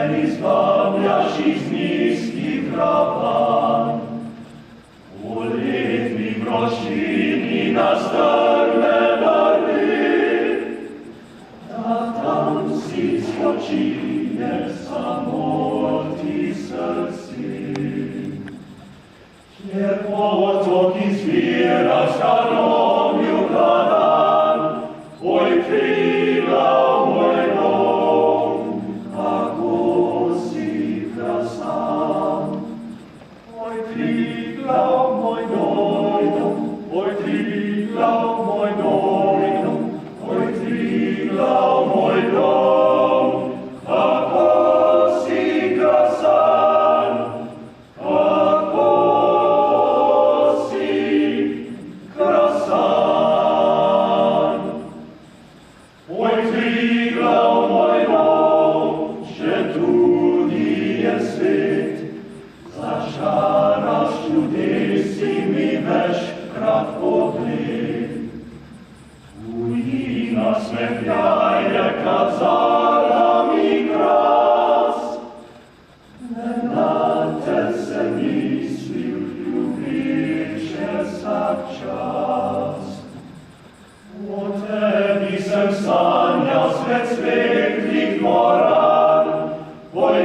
Cieli zbawiasz i z niskich raban. Ulitwi prosimy na starne dary, a tam si skočíme samotí srdci. Kjer potoky zviera staromiu hľadám, oj kríla môj dom, ako si krasám. Oj kríla môj dom, oj kríla môj dom, oj kríla môj dom, ako si krasám, ako si krasám. Oj kríla môj dom, že tu je svet, zažáraš čudesi mi veškrát pohled. Ujína smehľaje kazala mi krás, len na te se myslil ľubíče sa čas. O tebi sem sanjal svet svetlých morán, oj